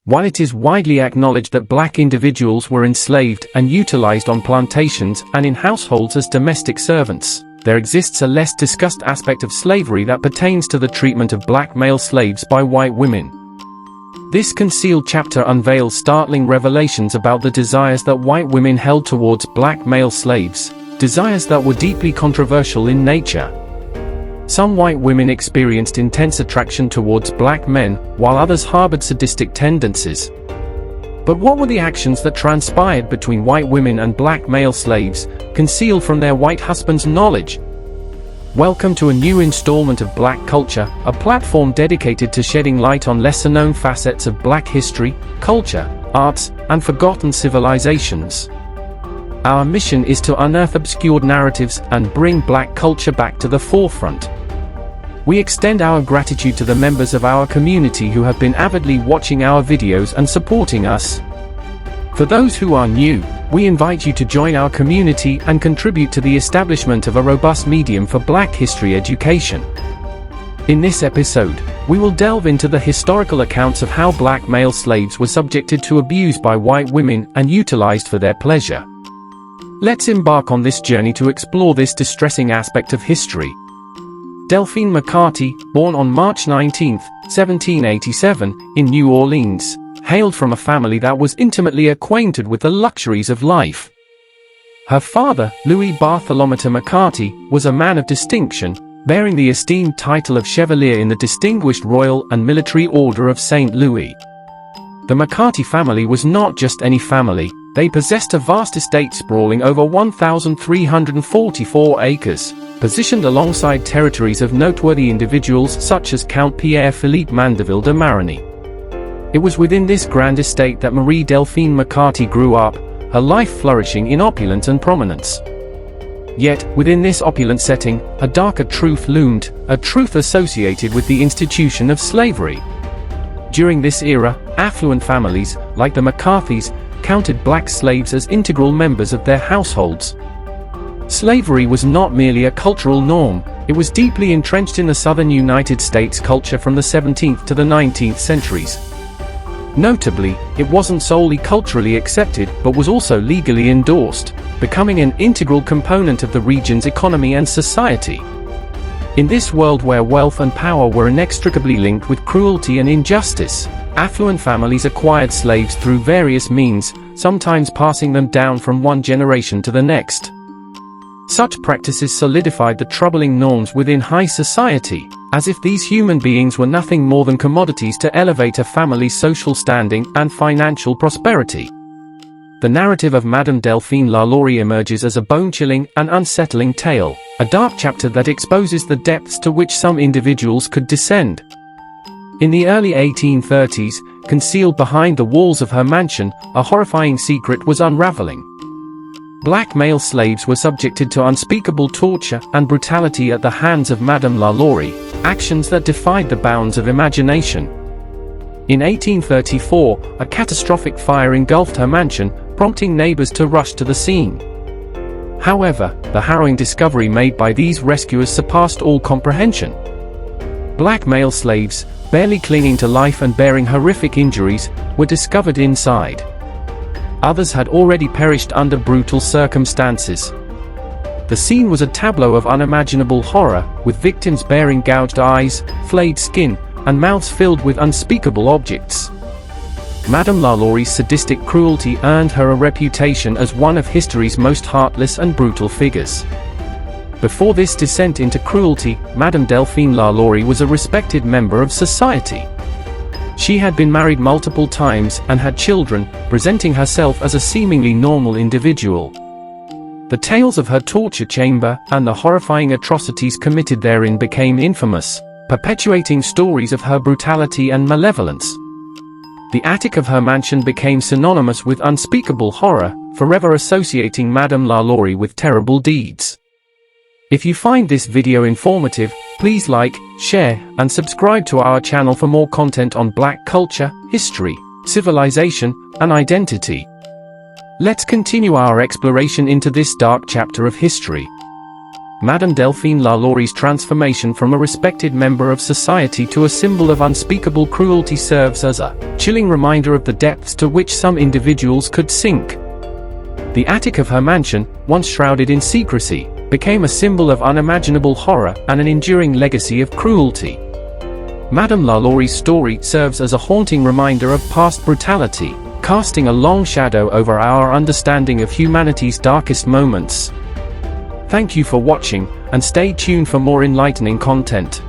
While it is widely acknowledged that black individuals were enslaved and utilized on plantations and in households as domestic servants, there exists a less discussed aspect of slavery that pertains to the treatment of black male slaves by white women. This concealed chapter unveils startling revelations about the desires that white women held towards black male slaves, desires that were deeply controversial in nature. Some white women experienced intense attraction towards black men, while others harbored sadistic tendencies. But what were the actions that transpired between white women and black male slaves, concealed from their white husbands' knowledge? Welcome to a new installment of Black Culture, a platform dedicated to shedding light on lesser-known facets of black history, culture, arts, and forgotten civilizations. Our mission is to unearth obscured narratives and bring black culture back to the forefront. We extend our gratitude to the members of our community who have been avidly watching our videos and supporting us. For those who are new, we invite you to join our community and contribute to the establishment of a robust medium for black history education. In this episode, we will delve into the historical accounts of how black male slaves were subjected to abuse by white women and utilized for their pleasure. Let's embark on this journey to explore this distressing aspect of history. Delphine McCarty, born on March 19, 1787, in New Orleans, hailed from a family that was intimately acquainted with the luxuries of life. Her father, Louis Bartholomew McCarty, was a man of distinction, bearing the esteemed title of Chevalier in the Distinguished Royal and Military Order of St. Louis. The McCarty family was not just any family. They possessed a vast estate sprawling over 1,344 acres, positioned alongside territories of noteworthy individuals such as Count Pierre-Philippe Mandeville de Marigny. It was within this grand estate that Marie Delphine McCarty grew up, her life flourishing in opulence and prominence. Yet, within this opulent setting, a darker truth loomed, a truth associated with the institution of slavery. During this era, affluent families, like the McCarthys, counted black slaves as integral members of their households. Slavery was not merely a cultural norm, it was deeply entrenched in the southern United States culture from the 17th to the 19th centuries. Notably, it wasn't solely culturally accepted but was also legally endorsed, becoming an integral component of the region's economy and society. In this world where wealth and power were inextricably linked with cruelty and injustice, affluent families acquired slaves through various means, sometimes passing them down from one generation to the next. Such practices solidified the troubling norms within high society, as if these human beings were nothing more than commodities to elevate a family's social standing and financial prosperity. The narrative of Madame Delphine Lalaurie emerges as a bone-chilling and unsettling tale, a dark chapter that exposes the depths to which some individuals could descend. In the early 1830s, concealed behind the walls of her mansion, a horrifying secret was unraveling. Black male slaves were subjected to unspeakable torture and brutality at the hands of Madame Lalaurie, actions that defied the bounds of imagination. In 1834, a catastrophic fire engulfed her mansion, prompting neighbors to rush to the scene. However, the harrowing discovery made by these rescuers surpassed all comprehension. Black male slaves, barely clinging to life and bearing horrific injuries, were discovered inside. Others had already perished under brutal circumstances. The scene was a tableau of unimaginable horror, with victims bearing gouged eyes, flayed skin, and mouths filled with unspeakable objects. Madame Lalaurie's sadistic cruelty earned her a reputation as one of history's most heartless and brutal figures. Before this descent into cruelty, Madame Delphine Lalaurie was a respected member of society. She had been married multiple times and had children, presenting herself as a seemingly normal individual. The tales of her torture chamber and the horrifying atrocities committed therein became infamous, perpetuating stories of her brutality and malevolence. The attic of her mansion became synonymous with unspeakable horror, forever associating Madame Lalaurie with terrible deeds. If you find this video informative, please like, share, and subscribe to our channel for more content on black culture, history, civilization, and identity. Let's continue our exploration into this dark chapter of history. Madame Delphine Lalaury's transformation from a respected member of society to a symbol of unspeakable cruelty serves as a chilling reminder of the depths to which some individuals could sink. The attic of her mansion, once shrouded in secrecy, became a symbol of unimaginable horror and an enduring legacy of cruelty. Madame Lalaury's story serves as a haunting reminder of past brutality, casting a long shadow over our understanding of humanity's darkest moments. Thank you for watching, and stay tuned for more enlightening content.